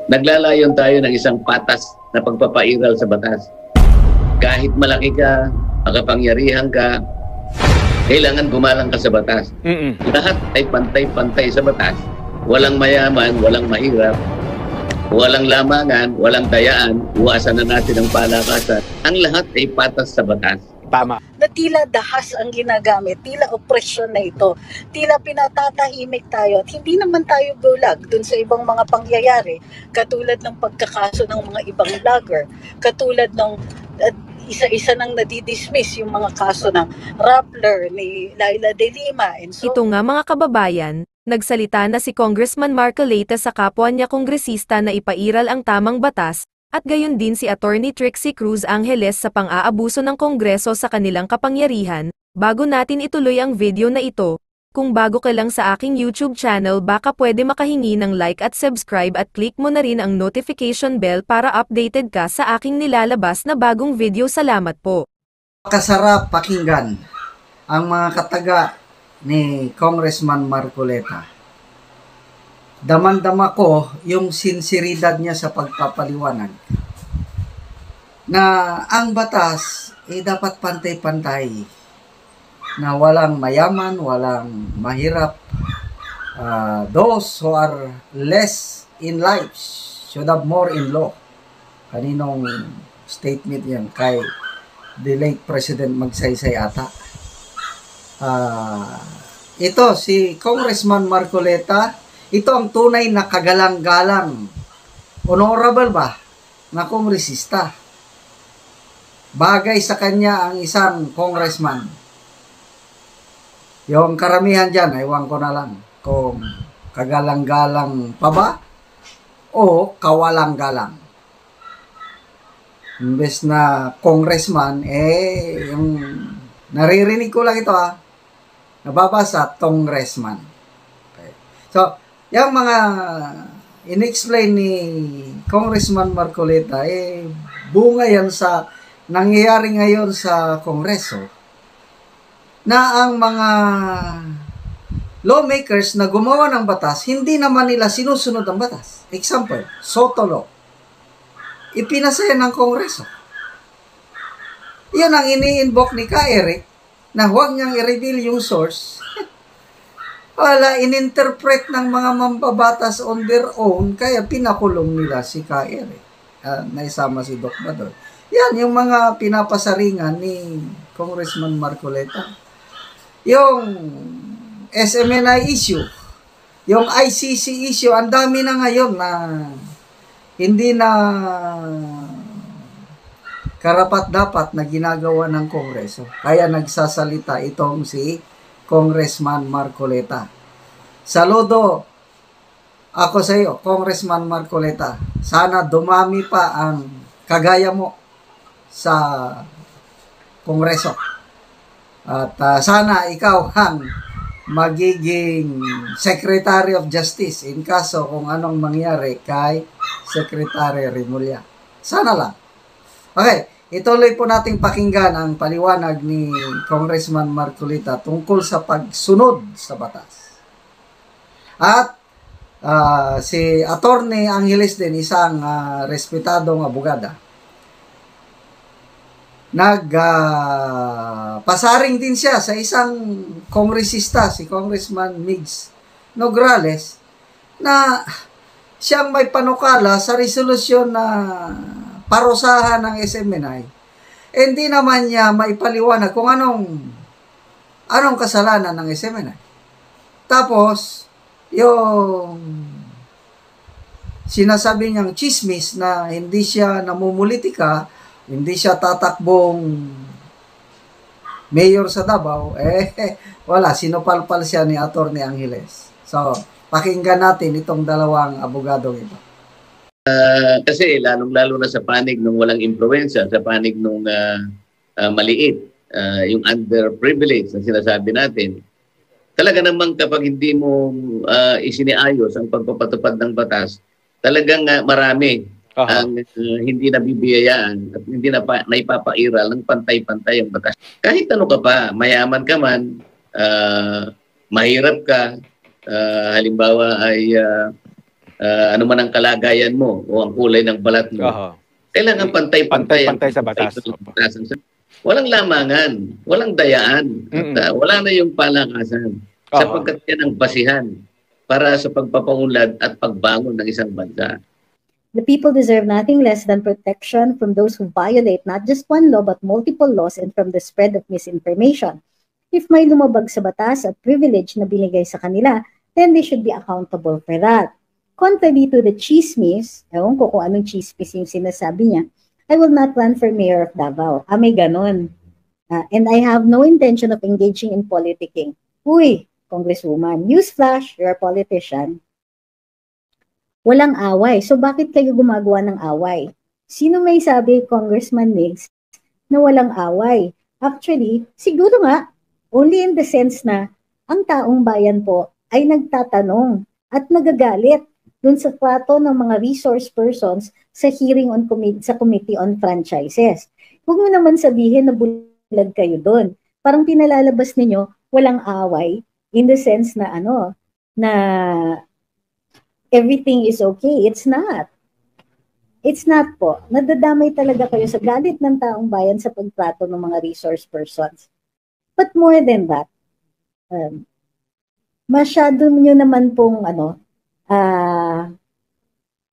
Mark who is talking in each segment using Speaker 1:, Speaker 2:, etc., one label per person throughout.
Speaker 1: Naglalayon tayo ng isang patas na pagpapairal sa batas. Kahit malaki ka, makapangyarihan ka, kailangan gumalang ka sa batas. Lahat ay pantay-pantay sa batas. Walang mayaman, walang mahirap, walang lamangan, walang dayaan, iwasan na natin ang palakasan. Ang lahat ay patas sa batas.
Speaker 2: Tama.
Speaker 3: Na tila dahas ang ginagamit, tila opresyon na ito, tila pinatatahimik tayo at hindi naman tayo bulag dun sa ibang mga pangyayari, katulad ng pagkakaso ng mga ibang vlogger, katulad ng isa-isa nang nadidismiss yung mga kaso ng Rappler, ni Laila De Lima, and so.
Speaker 4: Ito nga mga kababayan, nagsalita na si Congressman Marcoleta sa kapwa niya kongresista na ipairal ang tamang batas, at gayon din si Attorney Trixie Cruz Angeles sa pang-aabuso ng Kongreso sa kanilang kapangyarihan. Bago natin ituloy ang video na ito, kung bago ka lang sa aking YouTube channel baka pwede makahingi ng like at subscribe at click mo na rin ang notification bell para updated ka sa aking nilalabas na bagong video. Salamat po.
Speaker 5: Kasarap pakinggan ang mga kataga ni Congressman Marcoleta. Daman-dama ko yung sinseridad niya sa pagpapaliwanag na ang batas dapat pantay-pantay, na walang mayaman, walang mahirap. Those who are less in life should have more in law. Kaninong statement yan? Kay the late President Magsaysay ata. Ito si Congressman Marcoleta. Ito ang tunay na kagalang-galang, honorable ba, na kongresista. Bagay sa kanya ang isang congressman. Yung karamihan dyan, ewan ko na lang kung kagalang-galang pa ba o kawalang-galang. Imbes na congressman, yung naririnig ko lang ito nababasa, congressman. Okay. So, yung mga in-explain ni Congressman Marcoleta, bunga yan sa nangyayari ngayon sa Kongreso, na ang mga lawmakers na gumawa ng batas, hindi naman nila sinusunod ang batas. Example, Soto Law. Ipinasa yan ng Kongreso. Yan ang ini-invoke ni Ka Eric, na huwag niyang i-reveal yung source. Wala, ininterpret ng mga mambabatas on their own, kaya pinakulong nila si Ka Eric. Naisama si Doc Bador. Yan, yung mga pinapasaringan ni Congressman Marcoleta. Yung SMNI issue, yung ICC issue, ang dami na ngayon na hindi na karapat-dapat na ginagawa ng Kongreso. Kaya nagsasalita itong si Congressman Marcoleta. Saludo ako sa iyo, Congressman Marcoleta. Sana dumami pa ang kagaya mo sa Kongreso. At sana ikaw ang magiging Secretary of Justice in kaso kung anong mangyari kay Secretary Remulla. Sana lang. Okay. Ituloy po nating pakinggan ang paliwanag ni Congressman Marcoleta tungkol sa pagsunod sa batas. At si Attorney Angeles din, isang respetadong abogada, pasaring din siya sa isang kongresista, si Congressman Migs Nograles, na siyang may panukala sa resolusyon na parusahan ng SMNI, hindi naman niya maipaliwanag kung anong kasalanan ng SMNI. Tapos, yung sinasabi niyang chismis na hindi siya namumulitika, hindi siya tatakbong mayor sa Davao, wala, sinupalpal siya ni Attorney Angeles. So, pakinggan natin itong dalawang abogadong ito.
Speaker 1: Kasi lalong-lalo na sa panig nung walang impluwensya, sa panig nung maliit, yung underprivileged na sinasabi natin, talaga namang kapag hindi mo isiniayos ang pagpapatupad ng batas, talagang marami ang hindi nabibiyayaan at hindi na naipapairal ng pantay-pantay ang batas. Kahit ano ka pa, mayaman ka man, mahirap ka, halimbawa ay ano man ang kalagayan mo o ang kulay ng balat mo,
Speaker 2: Oho.
Speaker 1: kailangan pantay-pantay
Speaker 2: Pantay-pantay sa batas.
Speaker 1: Walang lamangan, walang dayaan, at wala na yung palakasan. Sapagkat yan ang basihan para sa pagpapaunlad at pagbangon ng isang bansa.
Speaker 6: The people deserve nothing less than protection from those who violate not just one law but multiple laws and from the spread of misinformation. If may lumabag sa batas at privilege na binigay sa kanila, then they should be accountable for that. Contrary to the chismis, ewan ko kung anong chismis yung sinasabi niya, I will not run for mayor of Davao. May ganun. And I have no intention of engaging in politicking. Uy, Congresswoman, newsflash, you're a politician. Walang away. So bakit kayo gumagawa ng away? Sino may sabi, Congressman Nix, na walang away? Actually, siguro nga, only in the sense na ang taong bayan po ay nagtatanong at nagagalit dun sa trato ng mga resource persons sa hearing on sa Committee on Franchises. Huwag mo naman sabihin na bulag kayo dun. Parang pinalalabas ninyo walang away in the sense na na everything is okay. It's not. It's not po. Nadadamay talaga kayo sa galit ng taong bayan sa pagtrato ng mga resource persons. But more than that, masyado nyo naman pong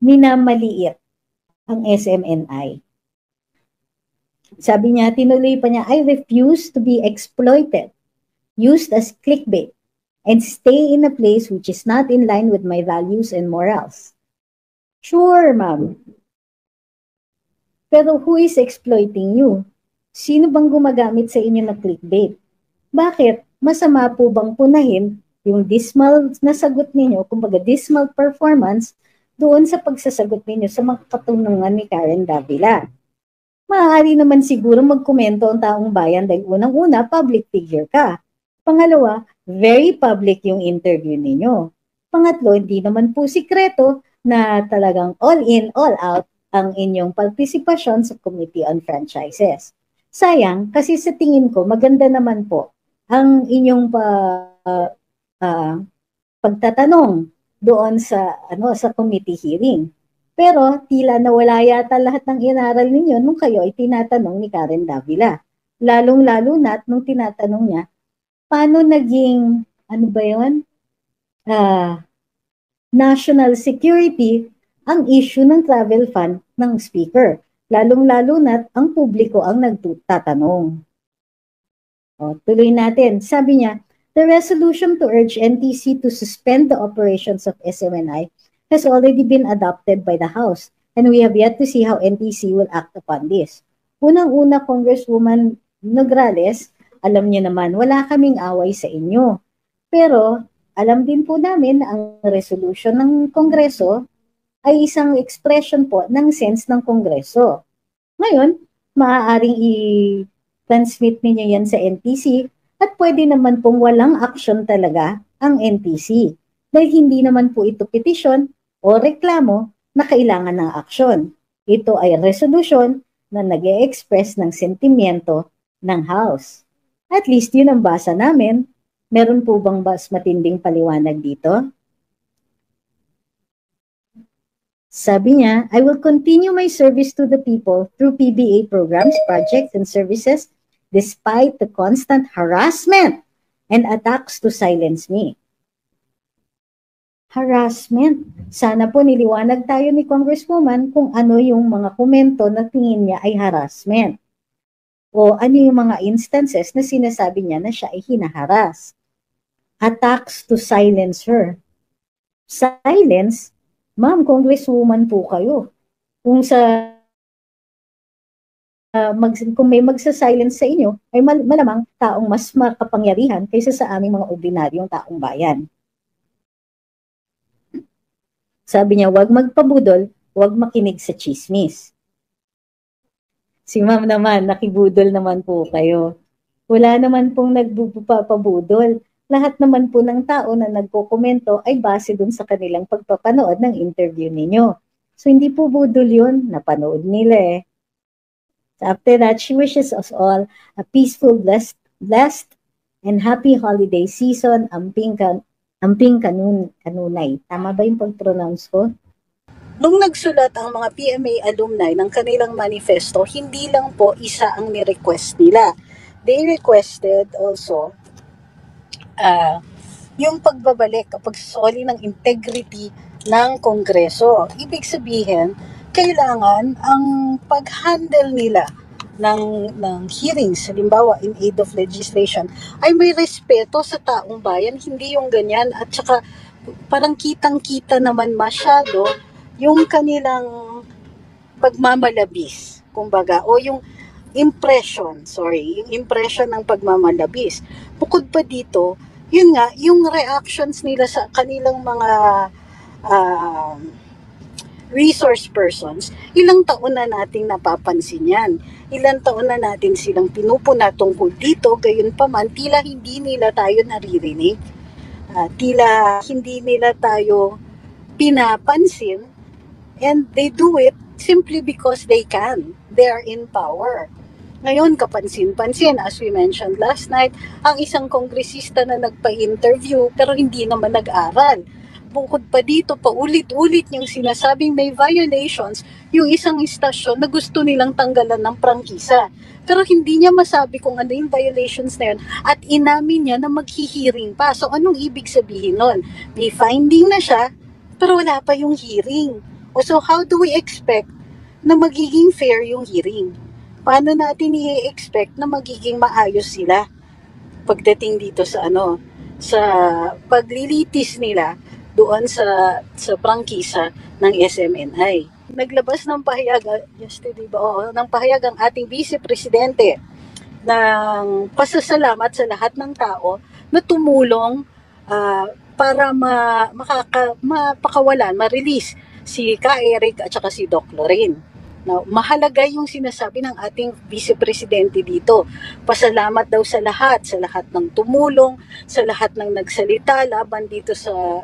Speaker 6: minamaliit ang SMNI. Sabi niya, tinuloy pa niya, I refuse to be exploited, used as clickbait, and stay in a place which is not in line with my values and morals. Sure, ma'am. Pero who is exploiting you? Sino bang gumagamit sa inyo na clickbait? Bakit? Masama po bang punahin yung dismal na sagot ninyo, kumbaga dismal performance, doon sa pagsasagot ninyo sa mga katanungan ni Karen Davila? Maaari naman siguro magkomento ang taong bayan dahil unang-una, public figure ka. Pangalawa, very public yung interview ninyo. Pangatlo, hindi naman po sikreto na talagang all in, all out ang inyong partisipasyon sa Committee on Franchises. Sayang, kasi sa tingin ko, maganda naman po ang inyong pagtatanong doon sa sa committee hearing. Pero tila nawala yata lahat ng inaral ninyo nung kayo ay tinatanong ni Karen Davila. Lalong-lalo na nung tinatanong niya, paano naging, national security ang issue ng travel fund ng speaker. Lalong-lalo na ang publiko ang nagtatanong. Tuloy natin. Sabi niya, the resolution to urge NTC to suspend the operations of SMNI has already been adopted by the House, and we have yet to see how NTC will act upon this. Unang-una, Congresswoman Nograles, alam niyo naman, wala kaming away sa inyo. Pero, alam din po namin na ang resolution ng Kongreso ay isang expression po ng sense ng Kongreso. Ngayon, maaaring i-transmit ninyo yan sa NTC at pwede naman pong walang action talaga ang NTC dahil hindi naman po ito petisyon o reklamo na kailangan ng aksyon. Ito ay resolution na nag-e-express ng sentimiento ng House. At least yun ang basa namin. Meron po bang mas matinding paliwanag dito? Sabi niya, I will continue my service to the people through PBA programs, projects, and services despite the constant harassment and attacks to silence me. Harassment. Sana po niliwanag tayo ni Congresswoman kung ano yung mga komento na tingin niya ay harassment. O ano yung mga instances na sinasabi niya na siya ay hinaharas. Attacks to silence her. Silence? Ma'am, Congresswoman po kayo. Kung kung may magsa-silence sa inyo, ay malamang taong mas makapangyarihan kaysa sa aming mga ordinaryong taong bayan. Sabi niya, huwag magpabudol, huwag makinig sa chismis. Si ma'am naman, nakibudol naman po kayo. Wala naman pong nagpapabudol. Lahat naman po ng tao na nagkokomento ay base dun sa kanilang pagpapanood ng interview ninyo. So hindi po budol yun, napanood nila eh. So after that, she wishes us all a peaceful, blessed, and happy holiday season. Amping Amping Kanunay. Tama ba yung pag-pronounce ko?
Speaker 3: Nung nagsulat ang mga PMA alumni ng kanilang manifesto, hindi lang po isa ang ni-request nila. They requested also yung pagbabalik o pagsoli ng integrity ng Kongreso. Ibig sabihin, kailangan ang pag-handle nila ng hearings, halimbawa in aid of legislation, ay may respeto sa taong bayan, hindi yung ganyan. At saka parang kitang-kita naman masyado yung kanilang pagmamalabis, kumbaga, o yung impression ng pagmamalabis. Bukod pa dito, yun nga, yung reactions nila sa kanilang mga resource persons, ilang taon na nating napapansin yan. Ilang taon na natin silang pinupuna tungkol dito, gayon pa man, tila hindi nila tayo naririnig. Tila hindi nila tayo pinapansin, and they do it simply because they can. They are in power. Ngayon, kapansin-pansin, as we mentioned last night, ang isang kongresista na nagpa-interview pero hindi naman nag-aral. Bukod pa dito, paulit-ulit niyang sinasabing may violations yung isang istasyon na gusto nilang tanggalan ng prangkisa. Pero hindi niya masabi kung ano yung violations na yun at inamin niya na maghihiring pa. So anong ibig sabihin nun? May finding na siya pero wala pa yung hearing. So how do we expect na magiging fair yung hearing? Paano natin i-expect na magiging maayos sila pagdating dito sa sa paglilitis nila doon sa prangkisa ng SMNI? Naglabas ng pahayag ng pahayag ang ating Vice Presidente ng pasasalamat sa lahat ng tao na tumulong para mapakawalan, ma-release si Ka Eric at saka si Doc Lorraine. Now, mahalaga yung sinasabi ng ating Vice Presidente dito. Pasalamat daw sa lahat ng tumulong, sa lahat ng nagsalita laban dito sa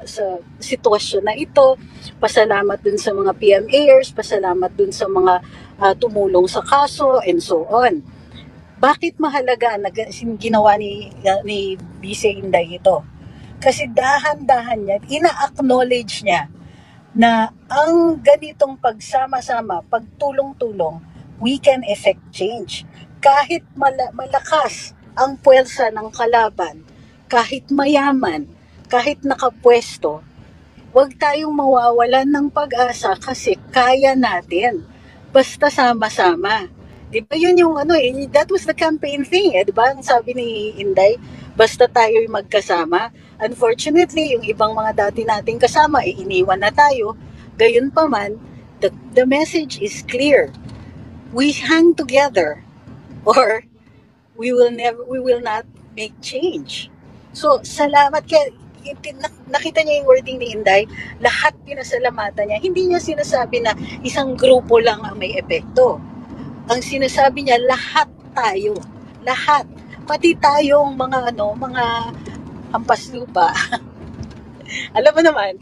Speaker 3: sitwasyon na ito. Pasalamat dun sa mga PMAers, pasalamat dun sa mga tumulong sa kaso, and so on. Bakit mahalaga na ginawa ni Vice Inday ito? Kasi dahan-dahan niya, ina-acknowledge niya na ang ganitong pagsama-sama, pagtulong-tulong, we can effect change. Kahit malakas ang puwersa ng kalaban, kahit mayaman, kahit nakapwesto, huwag tayong mawawalan ng pag-asa kasi kaya natin. Basta sama-sama. Di ba yun yung that was the campaign thing, di ba? Ang sabi ni Inday, basta tayo'y magkasama. Unfortunately, yung ibang mga dati nating kasama, iniwan na tayo. Gayon pa man, the message is clear. We hang together or we will not make change. So, salamat kaya nakita niya yung wording ni Inday, lahat pinasalamatan niya. Hindi niya sinasabi na isang grupo lang ang may epekto. Ang sinasabi niya, lahat tayo. Lahat. Pati tayong mga hampas lupa. Alam mo naman,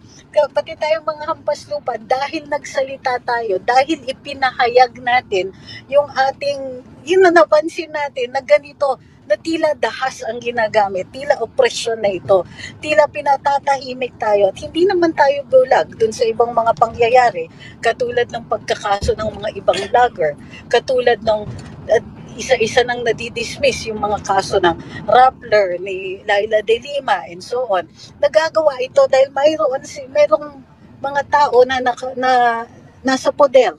Speaker 3: pati tayong mga hampas lupa, dahil nagsalita tayo, dahil ipinahayag natin yung yun na napansin natin na ganito, na tila dahas ang ginagamit, tila opresyon na ito, tila pinatatahimik tayo, at hindi naman tayo bulag dun sa ibang mga pangyayari, katulad ng pagkakaso ng mga ibang vlogger, katulad ng isa-isa nang nadidismiss yung mga kaso ng Rappler, ni Laila De Lima, and so on. Nagagawa ito dahil mayroong mga tao na nasa poder,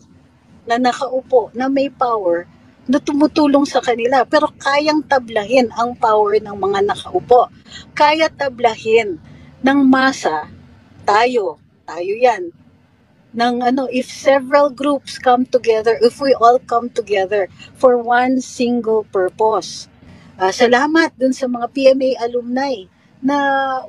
Speaker 3: na nakaupo, na may power, na tumutulong sa kanila. Pero kayang tablahin ang power ng mga nakaupo. Kaya tablahin ng masa, tayo yan, if several groups come together, if we all come together for one single purpose. Salamat dun sa mga PMA alumni na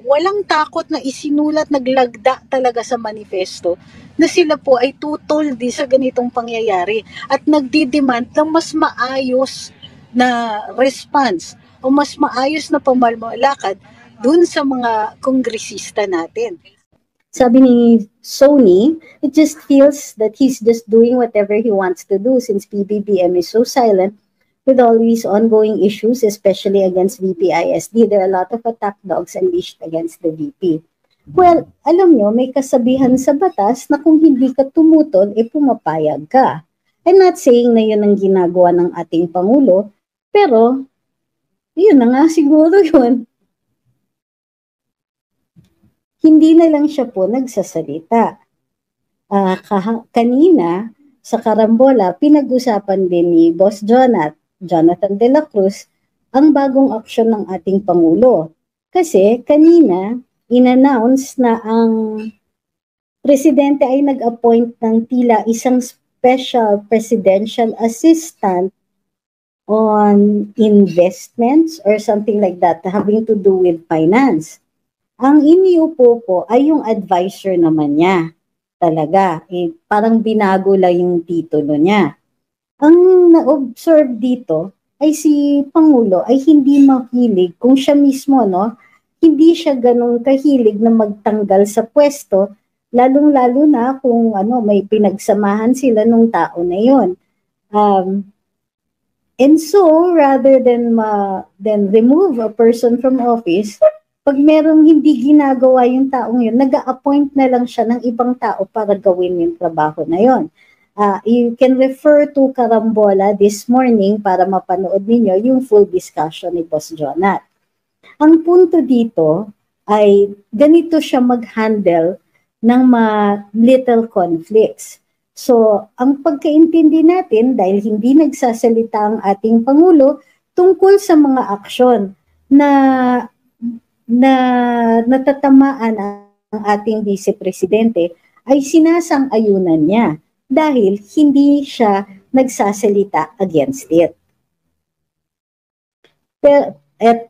Speaker 3: walang takot na isinulat, naglagda talaga sa manifesto na sila po ay tutol din sa ganitong pangyayari at nagdidemand ng mas maayos na response o mas maayos na pamamalakad dun sa mga kongresista natin.
Speaker 6: Sabi ni Sony, it just feels that he's just doing whatever he wants to do since PBBM is so silent with all these ongoing issues, especially against VP ISD. There are a lot of attack dogs unleashed against the VP. Well, alam nyo, may kasabihan sa batas na kung hindi ka tumutol, pumapayag ka. I'm not saying na yun ang ginagawa ng ating Pangulo, pero yun na nga siguro yun. Hindi na lang siya po nagsasalita. Kanina, sa Karambola, pinag-usapan din ni Boss Jonathan De La Cruz, ang bagong aksyon ng ating Pangulo. Kasi kanina, in-announce na ang presidente ay nag-appoint ng tila isang special presidential assistant on investments or something like that having to do with finance. Ang iniupo po ay yung advisor naman niya. Talaga, parang binago lang yung titulo niya. Ang na-observe dito ay si Pangulo ay hindi mahilig kung siya mismo, no? Hindi siya ganun kahilig na magtanggal sa pwesto, lalong-lalo na kung may pinagsamahan sila nung tao na yon. And so, rather than remove a person from office, pag merong hindi ginagawa yung taong yun, nag-a-appoint na lang siya ng ibang tao para gawin yung trabaho na yon. You can refer to Karambola this morning para mapanood ninyo yung full discussion ni Boss Jonat. Ang punto dito ay ganito siya mag-handle ng little conflicts. So, ang pagkaintindi natin, dahil hindi nagsasalita ang ating Pangulo tungkol sa mga aksyon na natatamaan ang ating Vice Presidente, ay sinasang-ayunan niya dahil hindi siya nagsasalita against it.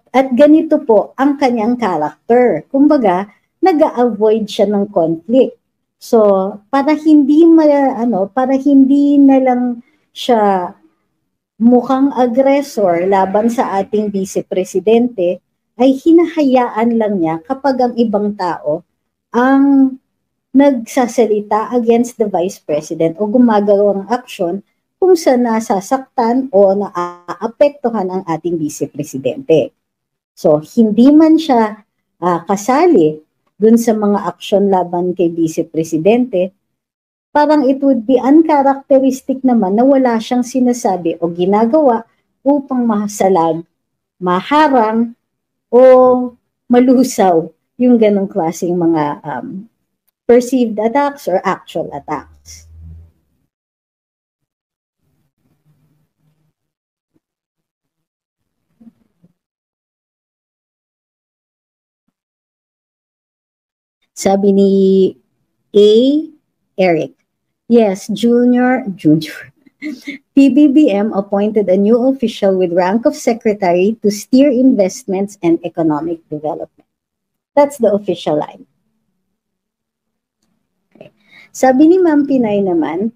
Speaker 6: At ganito po ang kanyang character. Kumbaga, nag-a-avoid siya ng conflict. So, para hindi na lang siya mukhang aggressor laban sa ating Vice Presidente, ay hinahayaan lang niya kapag ang ibang tao ang nagsasalita against the Vice President o gumagawa ng aksyon kung saan nasasaktan o naaapektuhan ang ating Vice Presidente. So, hindi man siya kasali dun sa mga aksyon laban kay Vice Presidente, parang it would be uncharacteristic naman na wala siyang sinasabi o ginagawa upang mahasalag, maharang, o malusaw yung ganong klaseng mga perceived attacks or actual attacks. Sabi ni Eric, yes, Junior, PBBM appointed a new official with rank of secretary to steer investments and economic development. That's the official line. Okay. Sabi ni Ma'am Pinay naman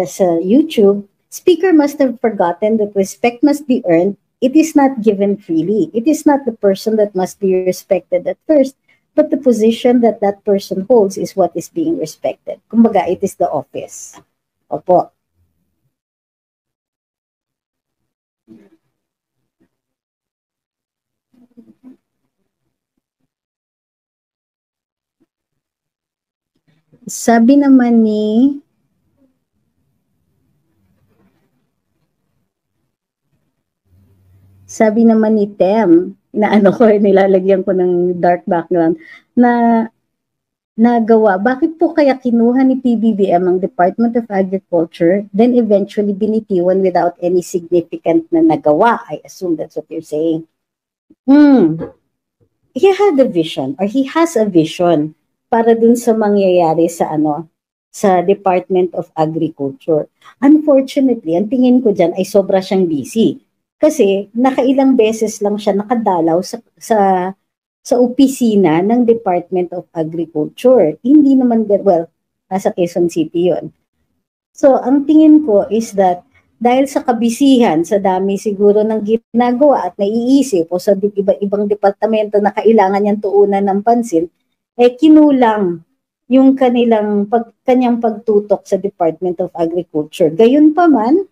Speaker 6: sa YouTube, Speaker must have forgotten that respect must be earned. It is not given freely. It is not the person that must be respected at first, but the position that that person holds is what is being respected. Kumbaga, it is the office. Opo. Sabi naman ni Tem, na nilalagyan ko ng dark background, na nagawa. Bakit po kaya kinuha ni PBBM ang Department of Agriculture, then eventually binitiwan without any significant na nagawa? I assume that's what you're saying. He had a vision, or he has a vision para dun sa mangyayari sa Department of Agriculture. Unfortunately, ang tingin ko dyan ay sobra siyang busy. Kasi nakailang beses lang siya nakadalaw sa opisina ng Department of Agriculture. Hindi naman, nasa Quezon City yun. So, ang tingin ko is that dahil sa kabisihan, sa dami siguro ng ginagawa at naiisip o sa iba-ibang departamento na kailangan niyang tuunan ng pansin, kinulang yung kanyang pagtutok sa Department of Agriculture. Gayun pa man,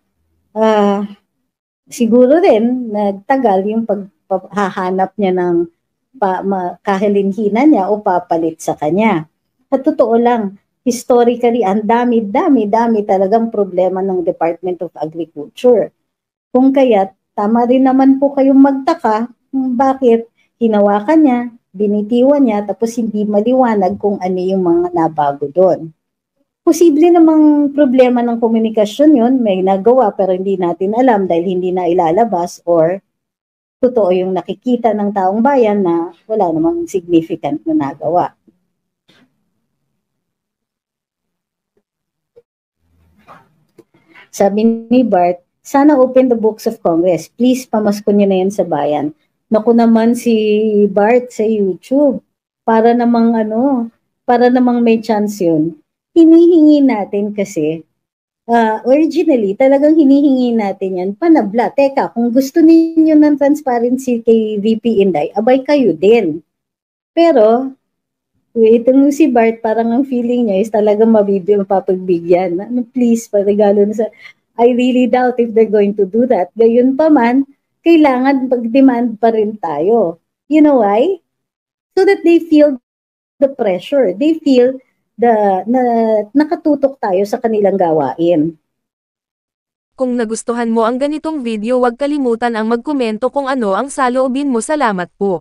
Speaker 6: siguro rin nagtagal yung paghahanap niya ng kahilinhina niya o papalit sa kanya. At totoo lang, historically, ang dami talagang problema ng Department of Agriculture. Kung kaya't, tama rin naman po kayong magtaka kung bakit hinawakan niya, binitiwan niya, tapos hindi maliwanag kung ano yung mga nabago doon. Posible namang problema ng komunikasyon yun, may nagawa pero hindi natin alam dahil hindi na ilalabas or totoo yung nakikita ng taong bayan na wala namang significant na nagawa. Sabi ni Bart, sana open the books of Congress. Please, pamasko niyo na yan sa bayan. Naku naman si Bart sa YouTube. Para namang may chance yun. Hinihingi natin kasi, originally, talagang hinihingi natin yan, panabla. Teka, kung gusto ninyo ng transparency kay VP Inday, abay kayo din. Pero, itong si Bart, parang ang feeling niya is talagang mapapagbigyan. Please, regalo na sa... I really doubt if they're going to do that. Gayon pa man, kailangan pag-demand pa rin tayo. You know why? So that they feel the pressure. They feel na nakatutok tayo sa kanilang gawain.
Speaker 4: Kung nagustuhan mo ang ganitong video, huwag kalimutan ang magkomento kung ano ang saloobin mo. Salamat po.